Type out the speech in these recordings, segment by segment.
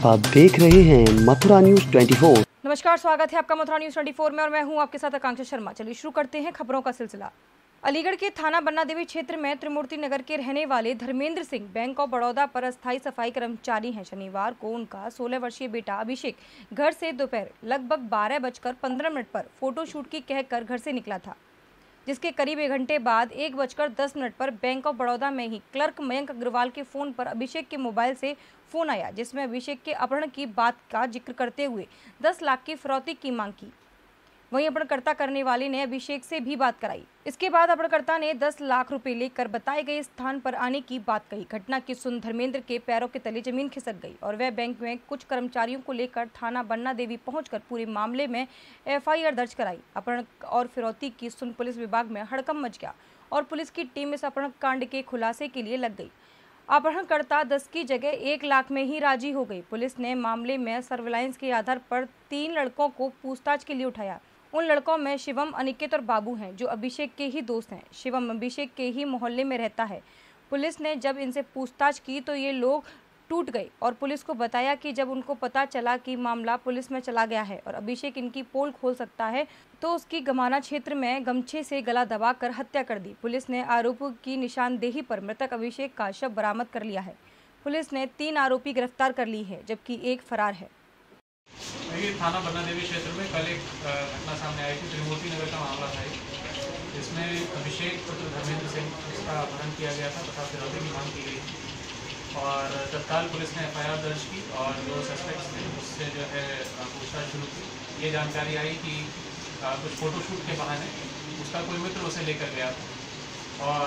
आप देख रहे हैं मथुरा न्यूज 24। नमस्कार, स्वागत है आपका मथुरा न्यूज 24 में और मैं हूं आपके साथ आकांक्षा शर्मा। चलिए शुरू करते हैं खबरों का सिलसिला। अलीगढ़ के थाना बन्ना देवी क्षेत्र में त्रिमूर्ति नगर के रहने वाले धर्मेंद्र सिंह बैंक ऑफ बड़ौदा पर अस्थायी सफाई कर्मचारी हैं। शनिवार को उनका 16 वर्षीय बेटा अभिषेक घर से दोपहर लगभग 12:15 पर फोटोशूट की कहकर घर से निकला था, जिसके करीब 1 घंटे बाद 1:10 पर बैंक ऑफ बड़ौदा में ही क्लर्क मयंक अग्रवाल के फोन पर अभिषेक के मोबाइल से फोन आया, जिसमें अभिषेक के अपहरण की बात का जिक्र करते हुए 10 लाख की फिरौती की मांग की। वहीं अपहरणकर्ता करने वाले ने अभिषेक से भी बात कराई। इसके बाद अपहरणकर्ता ने 10 लाख रुपए लेकर बताए गए स्थान पर आने की बात कही। घटना की सुन धर्मेंद्र के पैरों के तले जमीन खिसक गई और वह बैंक में कुछ कर्मचारियों को लेकर थाना बन्ना देवी पहुंचकर पूरे मामले में FIR दर्ज कराई। अपहरण और फिरौती की सुन पुलिस विभाग में हड़कंप मच गया और पुलिस की टीम इस अपहरण कांड के खुलासे के लिए लग गई। अपहरणकर्ता 10 की जगह 1 लाख में ही राजी हो गई। पुलिस ने मामले में सर्विलांस के आधार पर 3 लड़कों को पूछताछ के लिए उठाया। उन लड़कों में शिवम, अनिकेत और बाबू हैं, जो अभिषेक के ही दोस्त हैं। शिवम अभिषेक के ही मोहल्ले में रहता है। पुलिस ने जब इनसे पूछताछ की तो ये लोग टूट गए और पुलिस को बताया कि जब उनको पता चला कि मामला पुलिस में चला गया है और अभिषेक इनकी पोल खोल सकता है, तो उसकी गमाना क्षेत्र में गमछे से गला दबाकर हत्या कर दी। पुलिस ने आरोपी की निशानदेही पर मृतक अभिषेक का शव बरामद कर लिया है। पुलिस ने 3 आरोपी गिरफ्तार कर ली है, जबकि 1 फरार है। थाना बन्ना देवी क्षेत्र में कल एक घटना सामने आई थी। त्रिमूर्ति नगर का मामला था, जिसमें अभिषेक पुत्र धर्मेंद्र सिंह उसका अपहरण किया गया था तथा फिरौती की मांग की गई थी और तत्काल पुलिस ने FIR दर्ज की और जो सस्पेक्ट्स थे उससे जो है पूछताछ शुरू की। ये जानकारी आई कि कुछ फोटोशूट के बहाने उसका कोई मित्र उसे लेकर गया था और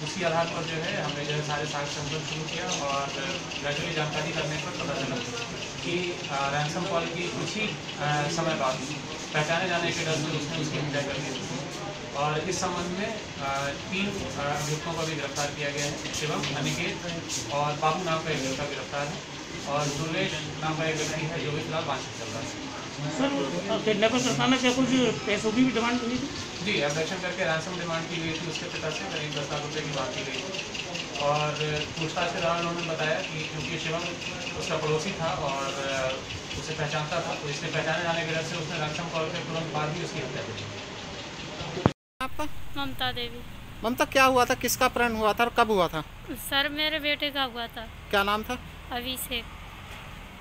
उसी आधार पर जो है हमने जो है सारे साक्ष्य संकलन शुरू किया और ग्रेजुअली जानकारी करने पर पता चला कि रैंसम कॉल की कुछ ही समय बाद पहचाने जाने के डर से उसने उसकी हत्या कर दी और इस संबंध में 3 अभियुक्तों को भी गिरफ्तार किया गया है। शिवम, अनिकेत और बाबू नाम का एक लड़का गिरफ्तार है और सुरेश नाम का एक व्यक्ति है जो भी फिलहाल वांछित चल रहा है। सर, किडनैपर करताना क्या कुछ पैसों की भी डिमांड की थी? जी, एब्डक्शन करके रैंसम डिमांड की गई थी। उसके पिता से करीब 10 लाख रुपये की बात की गई थी और पूछताछ के दौरान उन्होंने बताया कि क्योंकि शिवम उसका पड़ोसी था और उसे पहचानता था, तो इसलिए पहचाने जाने के डर से उसने रैंसम कॉल के तुरंत बाद ही उसकी हत्या की। आपका? ममता देवी। ममता, क्या हुआ था? किसका अपहरण हुआ था और कब हुआ था? सर, मेरे बेटे का हुआ था। क्या नाम था? अभिषेक।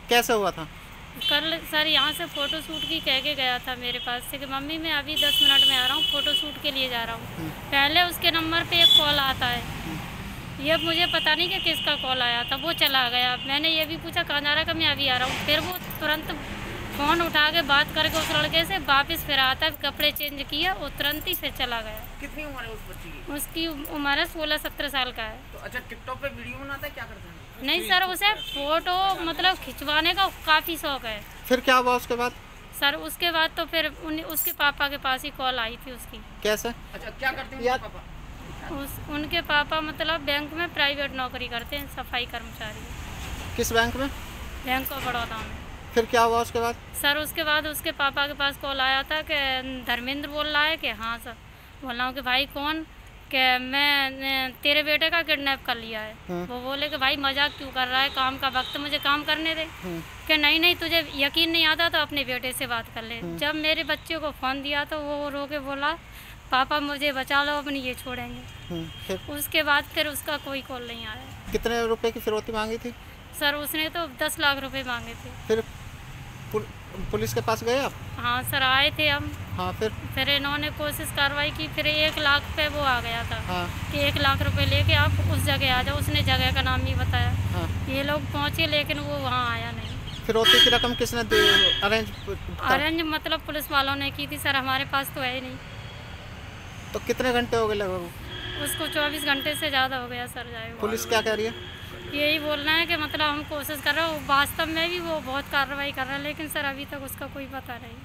कैसे हुआ था? कल सर यहाँ से फ़ोटो शूट की कह के गया था मेरे पास से कि मम्मी मैं अभी 10 मिनट में आ रहा हूँ, फ़ोटो शूट के लिए जा रहा हूँ। पहले उसके नंबर पे एक कॉल आता है, ये मुझे पता नहीं कि किसका कॉल आया था। वो चला गया। मैंने ये भी पूछा कहाँ जा रहा है, मैं अभी आ रहा हूँ। फिर वो तुरंत फ़ोन उठा के बात करके उस लड़के से वापस फिर आता है, कपड़े चेंज किया और तुरंत ही फिर चला गया। कितनी उम्र है उस बच्ची की? उसकी उम्र है 16-17 साल का है। तो अच्छा, टिकटॉक पे वीडियो बनाता है, क्या करता है? नहीं सर, उसे फोटो मतलब खिंचवाने का काफ़ी शौक है। फिर क्या हुआ उसके बाद? सर उसके बाद तो फिर उसके पापा के पास ही कॉल आई थी उसकी। कैसे? अच्छा, क्या करते हैं उनके पापा? उनके पापा मतलब बैंक में प्राइवेट नौकरी करते हैं, सफाई कर्मचारी। किस बैंक में? बैंक ऑफ बड़ौदा में। फिर क्या हुआ उसके बाद? सर उसके बाद उसके पापा के पास कॉल आया था कि धर्मेंद्र बोल रहा है कि हाँ सर। बोल रहा हूँ कि भाई कौन? कि मैं तेरे बेटे का किडनैप कर लिया है। वो बोले कि भाई मजाक क्यों कर रहा है, काम का वक्त मुझे काम करने दे। कि नहीं तुझे यकीन नहीं आता तो अपने बेटे से बात कर ले। जब मेरे बच्चे को फ़ोन दिया तो वो रो के बोला पापा मुझे बचा लो, अपनी ये छोड़ेंगे। उसके बाद फिर उसका कोई कॉल नहीं आया। कितने रुपए की फिरौती मांगी थी? सर उसने तो 10 लाख रुपए मांगे थे। फिर पुलिस के पास गए आप? हाँ सर, आए थे हम। हाँ, फिर इन्होंने कोशिश कार्रवाई की। फिर 1 लाख पे वो आ गया था। हाँ। कि 1 लाख रुपए लेके आप उस जगह आ जाओ। उसने जगह का नाम नहीं बताया। हाँ। ये लोग पहुँचे लेकिन वो वहाँ आया नहीं। फिरौती की रकम किसने अरेंज मतलब पुलिस वालों ने की थी सर, हमारे पास तो है ही नहीं। तो कितने घंटे हो गए लगभग? उसको 24 घंटे से ज़्यादा हो गया सर। जाए पुलिस क्या कह रही है? यही बोल रहे हैं कि मतलब हम कोशिश कर रहे हैं, वास्तव में भी वो बहुत कार्रवाई कर रहे हैं, लेकिन सर अभी तक उसका कोई पता नहीं।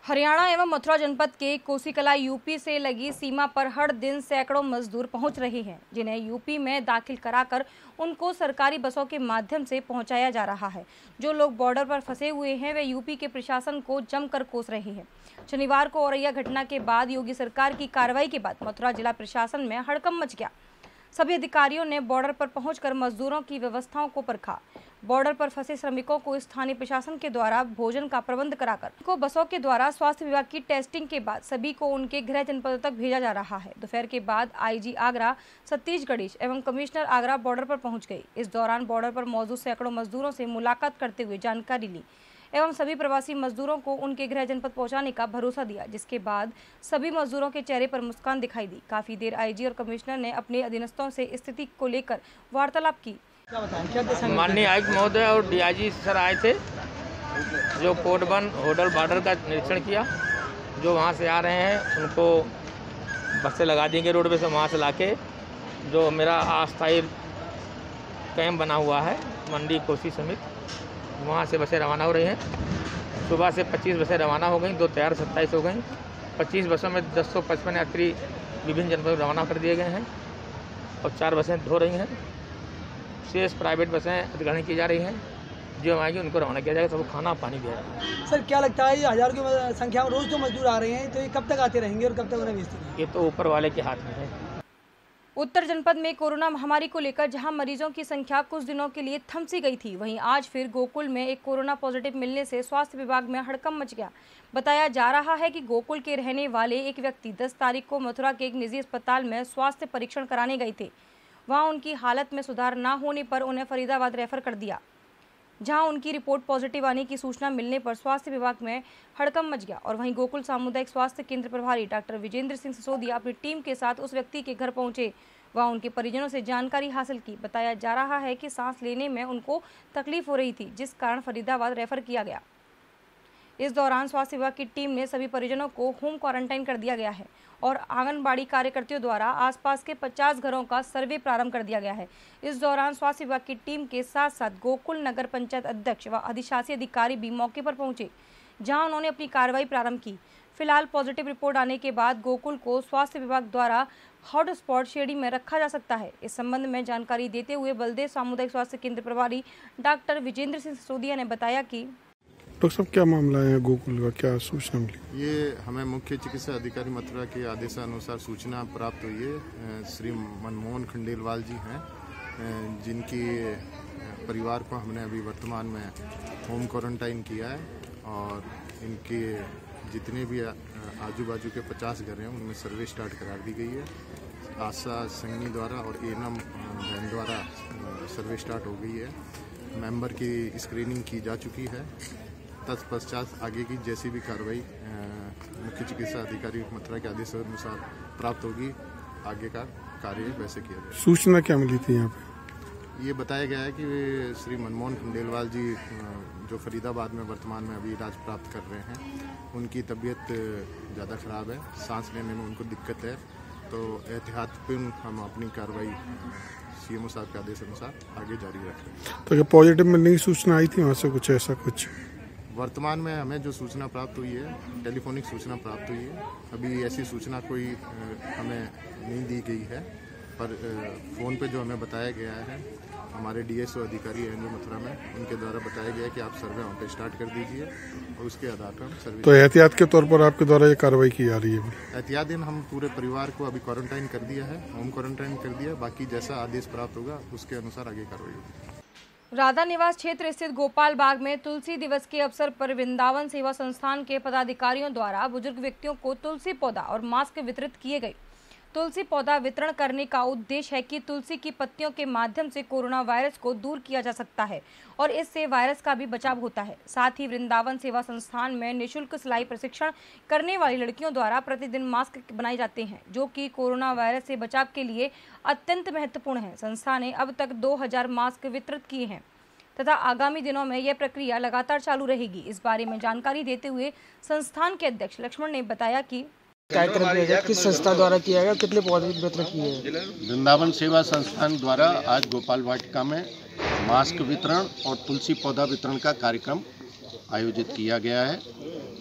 हरियाणा एवं मथुरा जनपद के कोसीकला यूपी से लगी सीमा पर हर दिन सैकड़ों मजदूर पहुंच रहे हैं, जिन्हें यूपी में दाखिल कराकर उनको सरकारी बसों के माध्यम से पहुंचाया जा रहा है। जो लोग बॉर्डर पर फंसे हुए हैं वे यूपी के प्रशासन को जमकर कोस रहे हैं। शनिवार को औरैया घटना के बाद योगी सरकार की कार्रवाई के बाद मथुरा जिला प्रशासन में हड़कंप मच गया। सभी अधिकारियों ने बॉर्डर पर पहुंचकर मजदूरों की व्यवस्थाओं को परखा। बॉर्डर पर फंसे श्रमिकों को स्थानीय प्रशासन के द्वारा भोजन का प्रबंध कराकर को बसों के द्वारा स्वास्थ्य विभाग की टेस्टिंग के बाद सभी को उनके गृह जनपदों तक भेजा जा रहा है। दोपहर के बाद आईजी आगरा सतीश गणेश एवं कमिश्नर आगरा बॉर्डर पर पहुंच गए। इस दौरान बॉर्डर पर मौजूद सैकड़ों मजदूरों से मुलाकात करते हुए जानकारी ली एवं सभी प्रवासी मजदूरों को उनके गृह जनपद पहुंचाने का भरोसा दिया, जिसके बाद सभी मजदूरों के चेहरे पर मुस्कान दिखाई दी। काफी देर आईजी और कमिश्नर ने अपने अधीनस्थों से स्थिति को लेकर वार्तालाप की। माननीय आयुक्त महोदय और डीआईजी सर आए थे, जो कोट वन होटल बॉर्डर का निरीक्षण किया। जो वहाँ से आ रहे हैं उनको बसें लगा देंगे रोडवे से, वहाँ से लाके जो मेरा अस्थायी कैंप बना हुआ है मंडी कोसी समित, वहाँ से बसें रवाना हो रही हैं। सुबह से 25 बसें रवाना हो गई, 2 तैयार 27 हो गई। 25 बसों में 1055 यात्री विभिन्न जनपदों में रवाना कर दिए गए हैं और 4 बसें धो रही हैं। शेष प्राइवेट बसें अधिग्रहण की जा रही हैं। जो आएंगे उनको रवाना किया जाएगा, सबको खाना पानी दिया जाएगा। सर, क्या लगता है ये हज़ारों की संख्या में रोज़ तो मजदूर आ रहे हैं, तो ये कब तक आते रहेंगे और कब तक उन्हें भेजते रहेंगे? ये तो ऊपर वाले के हाथ में है। उत्तर जनपद में कोरोना महामारी को लेकर जहां मरीजों की संख्या कुछ दिनों के लिए थम सी गई थी, वहीं आज फिर गोकुल में एक कोरोना पॉजिटिव मिलने से स्वास्थ्य विभाग में हड़कंप मच गया। बताया जा रहा है कि गोकुल के रहने वाले एक व्यक्ति 10 तारीख को मथुरा के एक निजी अस्पताल में स्वास्थ्य परीक्षण कराने गए थे। वहां उनकी हालत में सुधार न होने पर उन्हें फरीदाबाद रेफर कर दिया, जहां उनकी रिपोर्ट पॉजिटिव आने की सूचना मिलने पर स्वास्थ्य विभाग में हड़कंप मच गया। और वहीं गोकुल सामुदायिक स्वास्थ्य केंद्र प्रभारी डॉक्टर विजेंद्र सिंह सिसोदिया अपनी टीम के साथ उस व्यक्ति के घर पहुंचे। वहां उनके परिजनों से जानकारी हासिल की। बताया जा रहा है कि सांस लेने में उनको तकलीफ हो रही थी, जिस कारण फरीदाबाद रेफर किया गया। इस दौरान स्वास्थ्य विभाग की टीम ने सभी परिजनों को होम क्वारंटाइन कर दिया गया है और आंगनबाड़ी कार्यकर्तियों द्वारा आसपास के 50 घरों का सर्वे प्रारंभ कर दिया गया है। इस दौरान स्वास्थ्य विभाग की टीम के साथ साथ गोकुल नगर पंचायत अध्यक्ष व अधिशासी अधिकारी भी मौके पर पहुंचे, जहां उन्होंने अपनी कार्रवाई प्रारंभ की। फिलहाल पॉजिटिव रिपोर्ट आने के बाद गोकुल को स्वास्थ्य विभाग द्वारा हॉटस्पॉट श्रेणी में रखा जा सकता है। इस संबंध में जानकारी देते हुए बलदेव सामुदायिक स्वास्थ्य केंद्र प्रभारी डॉक्टर विजेंद्र सिंह सिसोदिया ने बताया कि डॉक्टर साहब, क्या मामला है गोकुल का, क्या सूचना मिली? ये हमें मुख्य चिकित्सा अधिकारी मथुरा के आदेशानुसार सूचना प्राप्त हुई है। श्री मनमोहन खंडेलवाल जी हैं, जिनकी परिवार को हमने अभी वर्तमान में होम क्वारंटाइन किया है और इनके जितने भी आजू बाजू के 50 घर हैं उनमें सर्वे स्टार्ट करा दी गई है। आशा संघनी द्वारा और एएनएम वैन द्वारा सर्वे स्टार्ट हो गई है। मेंबर की स्क्रीनिंग की जा चुकी है। तत्पश्चात आगे की जैसी भी कार्रवाई मुख्य चिकित्सा अधिकारी मथुरा के आदेशानुसार प्राप्त होगी, आगे का कार्य वैसे किया जाएगा। सूचना क्या मिली थी यहाँ पे? ये बताया गया है कि श्री मनमोहन खंडेलवाल जी, जो फरीदाबाद में वर्तमान में अभी इलाज प्राप्त कर रहे हैं, उनकी तबीयत ज़्यादा ख़राब है, सांस लेने में उनको दिक्कत है, तो एहतियातपूर्ण हम अपनी कार्रवाई सीएमओ साहब के आदेश अनुसार आगे जारी रखें। तो क्या पॉजिटिव मिलने की सूचना आई थी वहाँ से, कुछ ऐसा कुछ? वर्तमान में हमें जो सूचना प्राप्त हुई है, टेलीफोनिक सूचना प्राप्त हुई है। अभी ऐसी सूचना कोई हमें नहीं दी गई है, पर फ़ोन पे जो हमें बताया गया है, हमारे डीएसओ अधिकारी हैं जो मथुरा में, उनके द्वारा बताया गया है कि आप सर्वे वहाँ पे स्टार्ट कर दीजिए और उसके आधार पर हम सर्वे। तो एहतियात के तौर पर आपके द्वारा ये कार्रवाई की जा रही है? एहतियात दिन हम पूरे परिवार को अभी क्वारंटाइन कर दिया है, होम क्वारंटाइन कर दिया। बाकी जैसा आदेश प्राप्त होगा उसके अनुसार आगे कार्रवाई होगी। राधा निवास क्षेत्र स्थित गोपाल बाग में तुलसी दिवस के अवसर पर वृंदावन सेवा संस्थान के पदाधिकारियों द्वारा बुजुर्ग व्यक्तियों को तुलसी पौधा और मास्क वितरित किए गए। तुलसी पौधा वितरण करने का उद्देश्य है कि तुलसी की पत्तियों के माध्यम से कोरोना वायरस को दूर किया जा सकता है और इससे वायरस का भी बचाव होता है। साथ ही वृंदावन सेवा संस्थान में निःशुल्क सिलाई प्रशिक्षण करने वाली लड़कियों द्वारा प्रतिदिन मास्क बनाए जाते हैं, जो कि कोरोना वायरस से बचाव के लिए अत्यंत महत्वपूर्ण है। संस्था ने अब तक 2000 मास्क वितरित किए हैं तथा आगामी दिनों में यह प्रक्रिया लगातार चालू रहेगी। इस बारे में जानकारी देते हुए संस्थान के अध्यक्ष लक्ष्मण ने बताया कि कार्यक्रम किस संस्था द्वारा किया गया, कितने पौधे वितरण किए हैं? वृंदावन सेवा संस्थान द्वारा आज गोपाल वाटिका में मास्क वितरण और तुलसी पौधा वितरण का कार्यक्रम आयोजित किया गया है।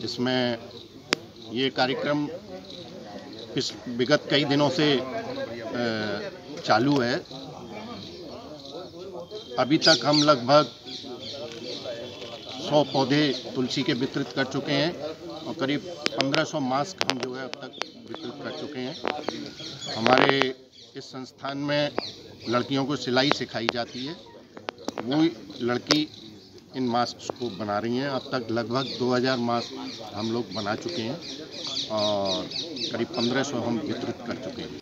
जिसमें ये कार्यक्रम विगत कई दिनों से चालू है। अभी तक हम लगभग 100 पौधे तुलसी के वितरित कर चुके हैं और करीब 1500 मास्क हम जो है अब तक वितरित कर चुके हैं। हमारे इस संस्थान में लड़कियों को सिलाई सिखाई जाती है, वो लड़की इन मास्क को बना रही हैं। अब तक लगभग 2000 मास्क हम लोग बना चुके हैं और करीब 1500 हम वितरित कर चुके हैं।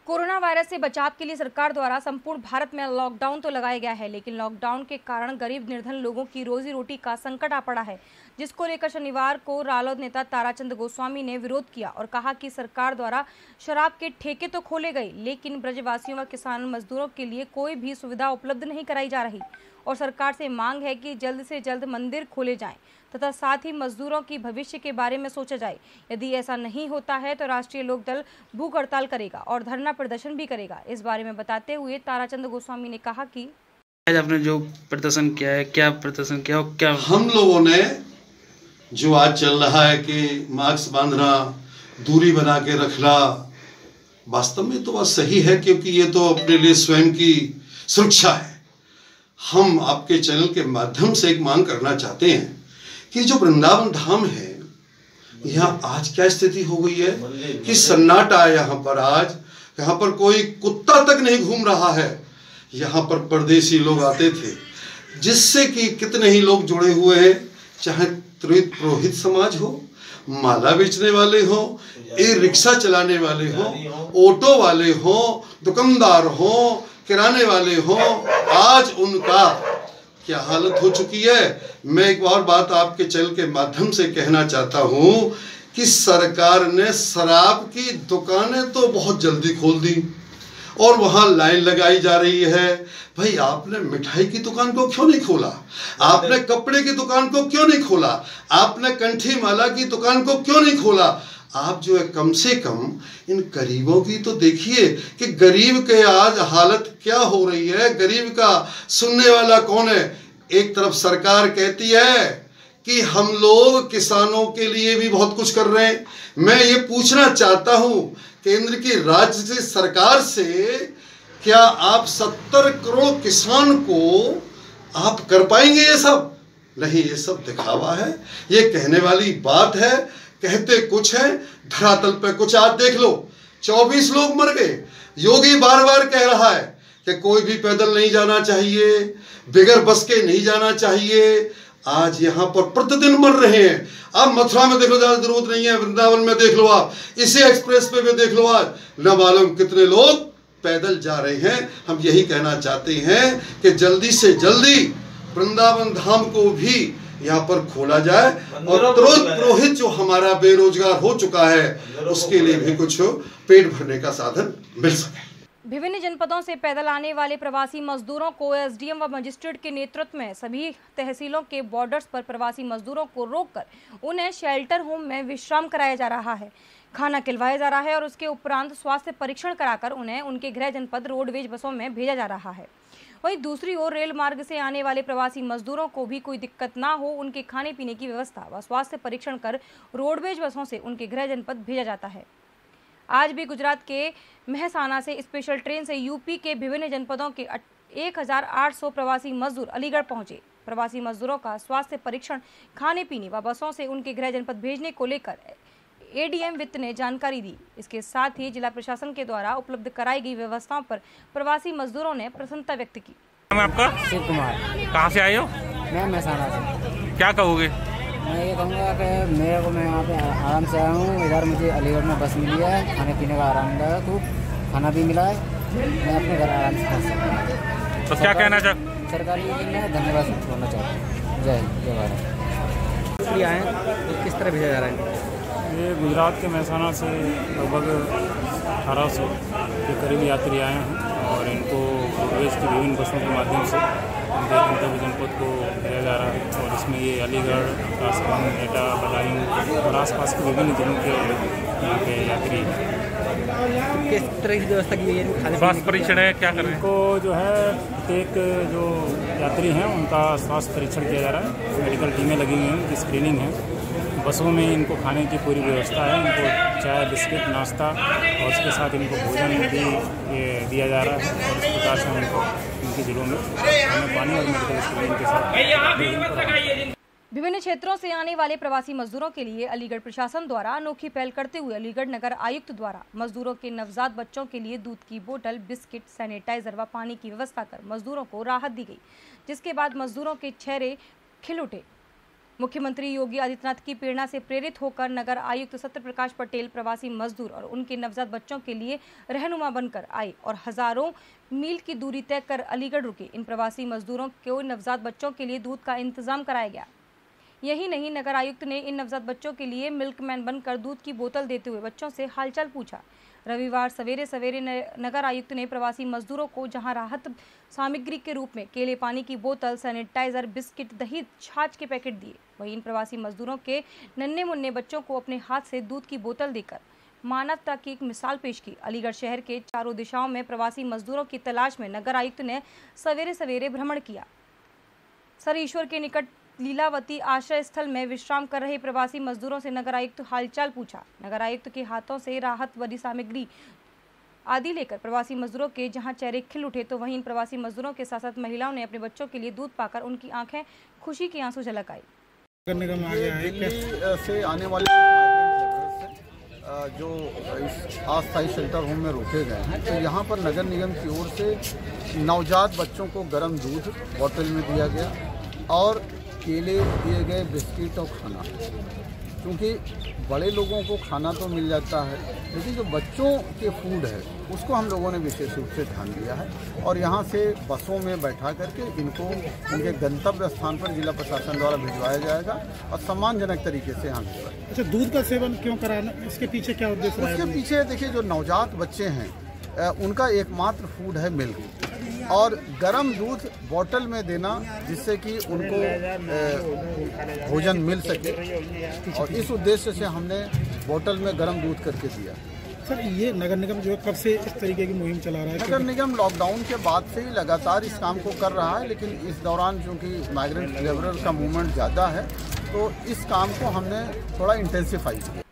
कोरोना वायरस से बचाव के लिए सरकार द्वारा संपूर्ण भारत में लॉकडाउन तो लगाया गया है, लेकिन लॉकडाउन के कारण गरीब निर्धन लोगों की रोजी रोटी का संकट आ पड़ा है, जिसको लेकर शनिवार को रालोद नेता ताराचंद गोस्वामी ने विरोध किया और कहा कि सरकार द्वारा शराब के ठेके तो खोले गए, लेकिन ब्रजवासियों व किसान मजदूरों के लिए कोई भी सुविधा उपलब्ध नहीं कराई जा रही और सरकार से मांग है कि जल्द से जल्द मंदिर खोले जाएं तथा साथ ही मजदूरों की भविष्य के बारे में सोचा जाए। यदि ऐसा नहीं होता है तो राष्ट्रीय लोकदल भूख हड़ताल करेगा और धरना प्रदर्शन भी करेगा। इस बारे में बताते हुए ताराचंद गोस्वामी ने कहा कि आज आपने जो प्रदर्शन किया है, क्या प्रदर्शन किया और क्या हम लोगों ने जो आज चल रहा है कि मास्क बांधना, दूरी बना के रखना, वास्तव में तो बात सही है, क्योंकि ये तो अपने लिए स्वयं की सुरक्षा है। हम आपके चैनल के माध्यम से एक मांग करना चाहते हैं कि जो वृंदावन धाम है, यहाँ आज क्या स्थिति हो गई है कि सन्नाटा है। यहाँ पर कोई कुत्ता तक नहीं घूम रहा है। यहाँ पर परदेसी लोग आते थे, जिससे कि कितने ही लोग जुड़े हुए हैं, चाहे पुरोहित समाज हो, माला बेचने वाले हो, ई रिक्शा चलाने वाले हो, ऑटो वाले हो, दुकानदार हो, किराने वाले हो। आज उनका क्या हालत हो चुकी है। मैं एक और बात आपके चैनल के माध्यम से कहना चाहता हूं कि सरकार ने शराब की दुकानें तो बहुत जल्दी खोल दी और वहां लाइन लगाई जा रही है। भाई, आपने मिठाई की दुकान को क्यों नहीं खोला? आपने कपड़े की दुकान को क्यों नहीं खोला? आपने कंठी माला की दुकान को क्यों नहीं खोला? आप जो है कम से कम इन गरीबों की तो देखिए कि गरीब के आज हालत क्या हो रही है। गरीब का सुनने वाला कौन है? एक तरफ सरकार कहती है कि हम लोग किसानों के लिए भी बहुत कुछ कर रहे हैं। मैं ये पूछना चाहता हूं केंद्र की राज्य सरकार से, क्या आप 70 करोड़ किसान को आप कर पाएंगे? ये सब नहीं, ये सब दिखावा है, ये कहने वाली बात है। कहते कुछ है, धरातल पे कुछ। आज देख लो, 24 लोग मर गए। योगी बार बार कह रहा है कि कोई भी पैदल नहीं जाना चाहिए, बिगर बस के नहीं जाना चाहिए। आज यहाँ पर प्रतिदिन मर रहे हैं। अब मथुरा में देख लो, ज्यादा जरूरत नहीं है, वृंदावन में देख लो, आप इसी एक्सप्रेस पे भी देख लो, आज न मालूम कितने लोग पैदल जा रहे हैं। हम यही कहना चाहते हैं कि जल्दी से जल्दी वृंदावन धाम को भी यहाँ पर खोला जाए और पुरोहित जो हमारा बेरोजगार हो चुका है, उसके लिए भी कुछ पेट भरने का साधन मिल सके। विभिन्न जनपदों से पैदल आने वाले प्रवासी मजदूरों को एसडीएम व मजिस्ट्रेट के नेतृत्व में सभी तहसीलों के बॉर्डर्स पर प्रवासी मजदूरों को रोककर उन्हें शेल्टर होम में विश्राम कराया जा रहा है, खाना खिलवाया जा रहा है और उसके उपरांत स्वास्थ्य परीक्षण कराकर उन्हें उनके गृह जनपद रोडवेज बसों में भेजा जा रहा है। वहीं दूसरी ओर रेल मार्ग से आने वाले प्रवासी मजदूरों को भी कोई दिक्कत ना हो, उनके खाने पीने की व्यवस्था व स्वास्थ्य परीक्षण कर रोडवेज बसों से उनके गृह जनपद भेजा जाता है। आज भी गुजरात के मेहसाना से स्पेशल ट्रेन से यूपी के विभिन्न जनपदों के 1800 प्रवासी मजदूर अलीगढ़ पहुंचे। प्रवासी मजदूरों का स्वास्थ्य परीक्षण, खाने पीने व बसों से उनके गृह जनपद भेजने को लेकर एडीएम वित्त ने जानकारी दी। इसके साथ ही जिला प्रशासन के द्वारा उपलब्ध कराई गई व्यवस्थाओं पर प्रवासी मजदूरों ने प्रसन्नता व्यक्त की। आपका? शिव कुमार। कहाँ से आए हो? मैं मेहसाना से। क्या कहोगे? मैं ये कहूँगा कि मैं यहाँ पे आराम से आया हूँ। इधर मुझे अलीगढ़ में बस मिली है, खाने पीने का आरामदायक, तो खाना भी मिला है, मैं अपने घर आराम से खा सकता हूँ। तो क्या कहना चाहते? सरकारी मैं धन्यवाद बोलना चाहता हूँ। जय भारत। आए तो किस तरह भेजा जा रहा है? ये गुजरात के मेहसाना से लगभग 1800 के करीब यात्री आए हैं और इनको रोडवेज की विभिन्न बसों के माध्यम से उनके गंतव्य जनपद को भेजा जा रहा है और इसमें ये अलीगढ़, कासगंज, एटा, बदायूं और आसपास के विभिन्न जिलों के यहाँ के यात्री किस तरह की व्यवस्था की है? स्वास्थ्य परीक्षण है, क्या करें? इनको जो है प्रत्येक जो यात्री हैं उनका स्वास्थ्य परीक्षण किया जा रहा है। मेडिकल टीमें लगी हुई हैं, उनकी स्क्रीनिंग है। बसों में इनको खाने की पूरी व्यवस्था है। इनको चाय, बिस्किट, नाश्ता और उसके साथ इनको भोजन भी ये दिया जा रहा है और इस प्रकार से उनको उनके जिलों में खाने, पानी और मेडिकल स्क्रीनिंग के साथ विभिन्न क्षेत्रों से आने वाले प्रवासी मजदूरों के लिए अलीगढ़ प्रशासन द्वारा अनोखी पहल करते हुए अलीगढ़ नगर आयुक्त द्वारा मजदूरों के नवजात बच्चों के लिए दूध की बोतल, बिस्किट, सैनिटाइजर व पानी की व्यवस्था कर मजदूरों को राहत दी गई, जिसके बाद मजदूरों के चेहरे खिल उठे। मुख्यमंत्री योगी आदित्यनाथ की प्रेरणा से प्रेरित होकर नगर आयुक्त सत्य प्रकाश पटेल प्रवासी मजदूर और उनके नवजात बच्चों के लिए रहनुमा बनकर आए और हजारों मील की दूरी तय कर अलीगढ़ रुके। इन प्रवासी मजदूरों को नवजात बच्चों के लिए दूध का इंतजाम कराया गया। यही नहीं, नगर आयुक्त ने इन नवजात बच्चों के लिए मिल्कमैन बनकर दूध की बोतल देते हुए बच्चों से हालचाल पूछा। रविवार सवेरे सवेरे नगर आयुक्त ने प्रवासी मजदूरों को जहां राहत सामग्री के रूप में केले, पानी की बोतल, सैनिटाइजर, बिस्किट, दही, छाछ के पैकेट दिए, वहीं इन प्रवासी मजदूरों के नन्हे मुन्ने बच्चों को अपने हाथ से दूध की बोतल देकर मानवता की एक मिसाल पेश की। अलीगढ़ शहर के चारों दिशाओं में प्रवासी मजदूरों की तलाश में नगर आयुक्त ने सवेरे सवेरे भ्रमण किया। सर ईश्वर के निकट लीलावती आश्रय स्थल में विश्राम कर रहे प्रवासी मजदूरों से नगर आयुक्त हालचाल पूछा। नगर आयुक्त के हाथों से राहत भरी सामग्री आदि लेकर प्रवासी मजदूरों के जहां चेहरे खिल उठे, तो वहीं इन प्रवासी मजदूरों के साथ साथ महिलाओं ने अपने बच्चों के लिए दूध पाकर उनकी आंखें खुशी के आंसू झलक आई। दिल्ली से आने वाले जो इस अस्थायी शेल्टर होम में रोके गए हैं, तो यहाँ पर नगर निगम की ओर से नवजात बच्चों को गर्म दूध बोतल में दिया गया और केले दिए गए, बिस्किट और खाना। क्योंकि बड़े लोगों को खाना तो मिल जाता है, लेकिन जो बच्चों के फूड है उसको हम लोगों ने विशेष रूप से ध्यान दिया है और यहाँ से बसों में बैठा करके इनको उनके गंतव्य स्थान पर जिला प्रशासन द्वारा भिजवाया जाएगा और सम्मानजनक तरीके से यहाँ भिजवाएगा। अच्छा, दूध का सेवन क्यों कराना, इसके पीछे क्या उद्देश्य है? उसके पीछे देखिए, जो नवजात बच्चे हैं उनका एकमात्र फूड है मिल्क और गर्म दूध बोतल में देना, जिससे कि उनको भोजन मिल सके, और इस उद्देश्य से हमने बोतल में गर्म दूध करके दिया। सर, ये नगर निगम जो है कब से इस तरीके की मुहिम चला रहा है? नगर निगम लॉकडाउन के बाद से ही लगातार इस काम को कर रहा है, लेकिन इस दौरान चूँकि माइग्रेंट लेबरर का मूवमेंट ज़्यादा है, तो इस काम को हमने थोड़ा इंटेंसिफाई किया।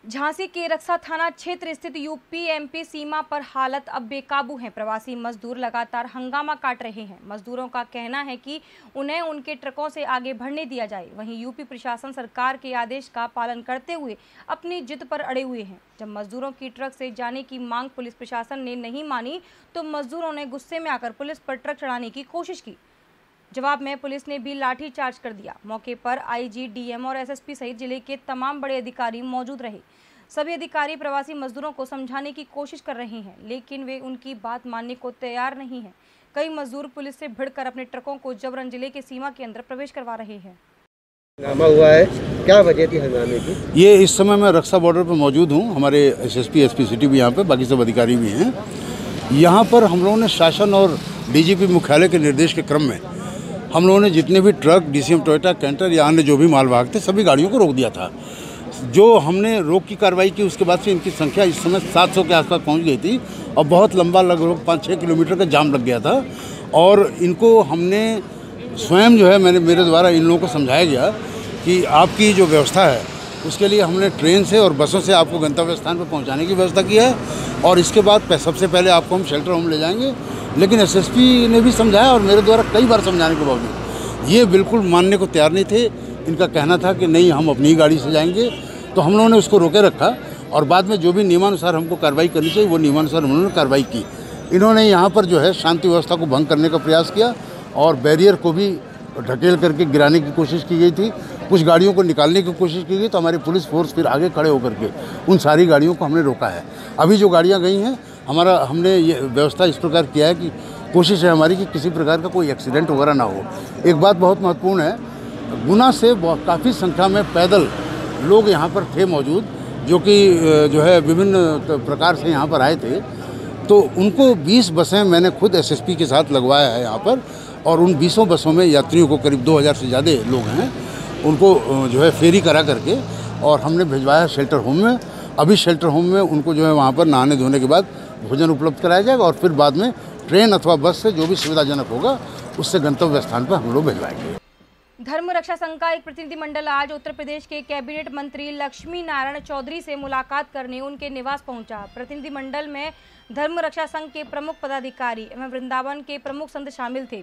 झांसी के रक्सा थाना क्षेत्र स्थित यूपी-एमपी सीमा पर हालत अब बेकाबू है। प्रवासी मजदूर लगातार हंगामा काट रहे हैं। मजदूरों का कहना है कि उन्हें उनके ट्रकों से आगे बढ़ने दिया जाए। वहीं यूपी प्रशासन सरकार के आदेश का पालन करते हुए अपनी जिद पर अड़े हुए हैं। जब मजदूरों की ट्रक से जाने की मांग पुलिस प्रशासन ने नहीं मानी, तो मजदूरों ने गुस्से में आकर पुलिस पर ट्रक चढ़ाने की कोशिश की। जवाब में पुलिस ने भी लाठी चार्ज कर दिया। मौके पर आईजी, डीएम और एसएसपी सहित जिले के तमाम बड़े अधिकारी मौजूद रहे। सभी अधिकारी प्रवासी मजदूरों को समझाने की कोशिश कर रहे हैं, लेकिन वे उनकी बात मानने को तैयार नहीं हैं। कई मजदूर पुलिस से भिड़कर अपने ट्रकों को जबरन जिले के सीमा के अंदर प्रवेश करवा रहे हैं। हंगामा हुआ है, क्या वजह थी हंगामे की? ये इस समय मैं रक्षा बॉर्डर पर मौजूद हूँ। हमारे एसएसपी, एसपी सिटी भी यहाँ पे, बाकी सब अधिकारी भी हैं। यहाँ पर हम लोगों ने शासन और डीजीपी मुख्यालय के निर्देश के क्रम में हम लोगों ने जितने भी ट्रक, डीसीएम टोयोटा कैंटर या अन्य जो भी मालवाहक थे, सभी गाड़ियों को रोक दिया था। जो हमने रोक की कार्रवाई की, उसके बाद से इनकी संख्या इस समय 700 के आसपास पहुंच गई थी और बहुत लंबा, लगभग 5-6 किलोमीटर का जाम लग गया था। और इनको हमने स्वयं जो है, मेरे द्वारा इन लोगों को समझाया गया कि आपकी जो व्यवस्था है उसके लिए हमने ट्रेन से और बसों से आपको गंतव्य स्थान पर पहुँचाने की व्यवस्था की है और इसके बाद सबसे पहले आपको हम शेल्टर होम ले जाएंगे। लेकिन एसएसपी ने भी समझाया और मेरे द्वारा कई बार समझाने के बावजूद ये बिल्कुल मानने को तैयार नहीं थे। इनका कहना था कि नहीं, हम अपनी ही गाड़ी से जाएंगे। तो हम लोगों ने उसको रोके रखा और बाद में जो भी नियमानुसार हमको कार्रवाई करनी चाहिए वो नियमानुसार उन्होंने कार्रवाई की। इन्होंने यहाँ पर जो है शांति व्यवस्था को भंग करने का प्रयास किया और बैरियर को भी ढकेल करके गिराने की कोशिश की गई थी। कुछ गाड़ियों को निकालने की कोशिश की गई, तो हमारी पुलिस फोर्स फिर आगे खड़े होकर के उन सारी गाड़ियों को हमने रोका है। अभी जो गाड़ियाँ गई हैं, हमने ये व्यवस्था इस प्रकार किया है कि कोशिश है हमारी कि किसी प्रकार का कोई एक्सीडेंट वगैरह ना हो। एक बात बहुत महत्वपूर्ण है, गुना से काफ़ी संख्या में पैदल लोग यहाँ पर थे मौजूद, जो कि जो है विभिन्न प्रकार से यहाँ पर आए थे। तो उनको 20 बसें मैंने खुद एसएसपी के साथ लगवाया है यहाँ पर और उन 20 बसों में यात्रियों को करीब 2000 से ज़्यादा लोग हैं, उनको जो है फेरी करा करके और हमने भिजवाया शेल्टर होम में। अभी शेल्टर होम में उनको जो है वहाँ पर नहाने धोने के बाद भोजन उपलब्ध कराया जाएगा और फिर बाद में ट्रेन अथवा बस से जो भी सुविधाजनक होगा उससे गंतव्य स्थान पर हम लोग भिजवाएंगे। धर्म रक्षा संघ का एक प्रतिनिधिमंडल आज उत्तर प्रदेश के कैबिनेट मंत्री लक्ष्मी नारायण चौधरी से मुलाकात करने उनके निवास पहुंचा। प्रतिनिधिमंडल में धर्म रक्षा संघ के प्रमुख पदाधिकारी एवं वृंदावन के प्रमुख संत शामिल थे।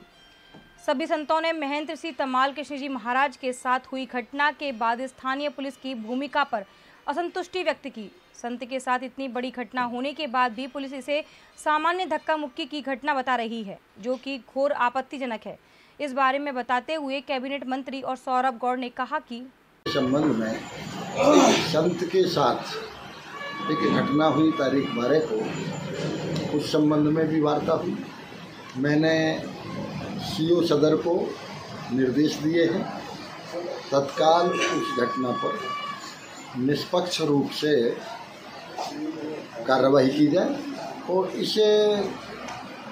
सभी संतों ने महंत श्री तमाल कृष्ण जी महाराज के साथ हुई घटना के बाद स्थानीय पुलिस की भूमिका पर असंतुष्टि व्यक्त की। संत के साथ इतनी बड़ी घटना होने के बाद भी पुलिस इसे सामान्य धक्का मुक्की की घटना बता रही है, जो कि घोर आपत्तिजनक है। इस बारे में बताते हुए कैबिनेट मंत्री और सौरभ गौड़ ने कहा कि संबंध में संत के साथ एक घटना हुई तारीख 12 को, उस संबंध में भी वार्ता हुई। मैंने सीओ सदर को निर्देश दिए हैं तत्काल उस घटना पर निष्पक्ष रूप से कार्रवाई की जाए और इसे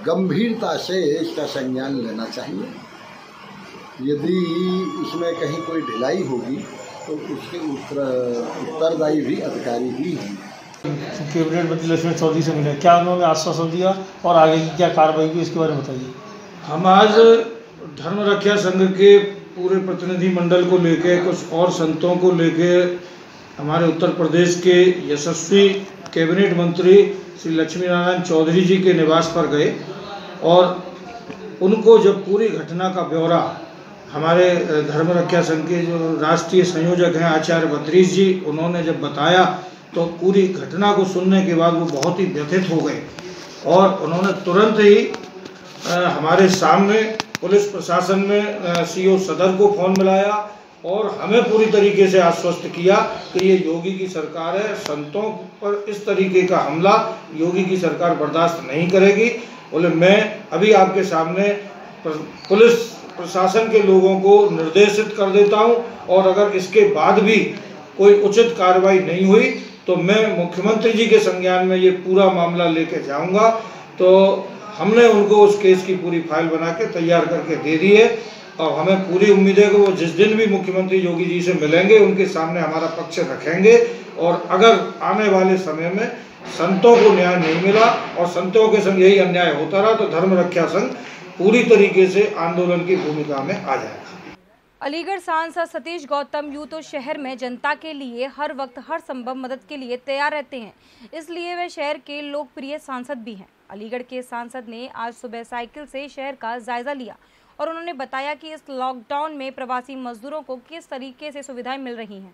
गंभीरता से इसका संज्ञान लेना चाहिए। यदि इसमें कहीं कोई ढिलाई होगी तो उसके उत्तरदायी भी अधिकारी ही हैं। कैबिनेट मंत्री लक्ष्मण चौधरी से मिले, क्या उन्होंने आश्वासन दिया और आगे की क्या कार्रवाई हुई, इसके बारे में बताइए। हम आज धर्म रक्षा संघ के पूरे प्रतिनिधि मंडल को लेके, कुछ और संतों को लेके हमारे उत्तर प्रदेश के यशस्वी कैबिनेट मंत्री श्री लक्ष्मी नारायण चौधरी जी के निवास पर गए और उनको जब पूरी घटना का ब्यौरा हमारे धर्म रक्षा संघ के जो राष्ट्रीय संयोजक हैं आचार्य बद्रीश जी, उन्होंने जब बताया तो पूरी घटना को सुनने के बाद वो बहुत ही व्यथित हो गए और उन्होंने तुरंत ही हमारे सामने पुलिस प्रशासन में सीओ सदर को फ़ोन मिलाया और हमें पूरी तरीके से आश्वस्त किया कि ये योगी की सरकार है, संतों पर इस तरीके का हमला योगी की सरकार बर्दाश्त नहीं करेगी। बोले मैं अभी आपके सामने पुलिस प्रशासन के लोगों को निर्देशित कर देता हूं और अगर इसके बाद भी कोई उचित कार्रवाई नहीं हुई तो मैं मुख्यमंत्री जी के संज्ञान में ये पूरा मामला लेके जाऊंगा। तो हमने उनको उस केस की पूरी फाइल बना के तैयार करके दे दी है और हमें पूरी उम्मीद है कि वो जिस दिन भी मुख्यमंत्री योगी जी से मिलेंगे उनके सामने हमारा पक्ष रखेंगे और अगर आने वाले समय में संतों को न्याय नहीं मिला और संतों के संग यही अन्याय होता रहा तो धर्म रक्षा संघ पूरी तरीके से आंदोलन की भूमिका में आ जाएगा। अलीगढ़ सांसद सतीश गौतम यूं तो शहर में जनता के लिए हर वक्त हर संभव मदद के लिए तैयार रहते हैं, इसलिए वे शहर के लोकप्रिय सांसद भी हैं। अलीगढ़ के सांसद ने आज सुबह साइकिल से शहर का जायजा लिया और उन्होंने बताया कि इस लॉकडाउन में प्रवासी मजदूरों को किस तरीके से सुविधाएं मिल रही हैं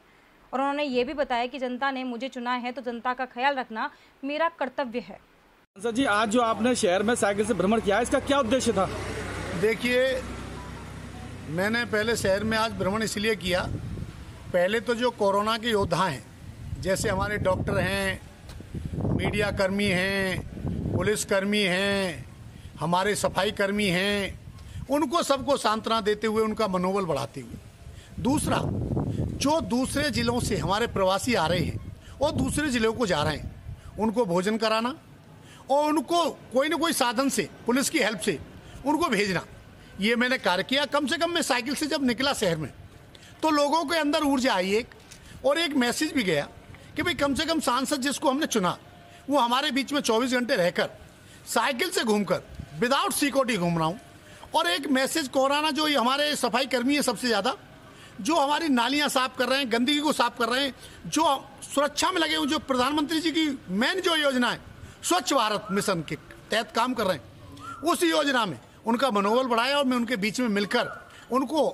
और उन्होंने ये भी बताया कि जनता ने मुझे चुना है तो जनता का ख्याल रखना मेरा कर्तव्य है। सांसद जी, आज जो आपने शहर में साइकिल से भ्रमण किया, इसका क्या उद्देश्य था? देखिए, मैंने पहले शहर में आज भ्रमण इसलिए किया, पहले तो जो कोरोना के योद्धा हैं, जैसे हमारे डॉक्टर हैं, मीडिया कर्मी हैं, पुलिस कर्मी हैं, हमारे सफाई कर्मी हैं, उनको सबको सांत्वना देते हुए उनका मनोबल बढ़ाते हुए। दूसरा, जो दूसरे जिलों से हमारे प्रवासी आ रहे हैं और दूसरे जिलों को जा रहे हैं, उनको भोजन कराना और उनको कोई ना कोई साधन से, पुलिस की हेल्प से उनको भेजना, ये मैंने कार्य किया। कम से कम मैं साइकिल से जब निकला शहर में तो लोगों के अंदर ऊर्जा आई एक, और एक मैसेज भी गया कि भाई कम से कम सांसद जिसको हमने चुना वो हमारे बीच में 24 घंटे रहकर साइकिल से घूमकर विदाउट सिक्योरिटी घूम रहा हूँ। और एक मैसेज कोरोना जो हमारे सफाई कर्मी है सबसे ज़्यादा, जो हमारी नालियाँ साफ कर रहे हैं, गंदगी को साफ कर रहे हैं, जो सुरक्षा में लगे हुए, जो प्रधानमंत्री जी की मेन जो योजना है स्वच्छ भारत मिशन के तहत काम कर रहे हैं, उस योजना में उनका मनोबल बढ़ाया और मैं उनके बीच में मिलकर उनको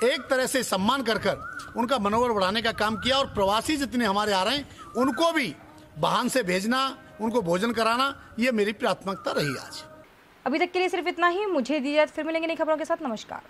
एक तरह से सम्मान कर उनका मनोबल बढ़ाने का काम किया। और प्रवासी जितने हमारे आ रहे हैं उनको भी वाहन से भेजना, उनको भोजन कराना, ये मेरी प्राथमिकता रही आज। अभी तक के लिए सिर्फ इतना ही। मुझे दीजिए, फिर मिलेंगे नई खबरों के साथ। नमस्कार।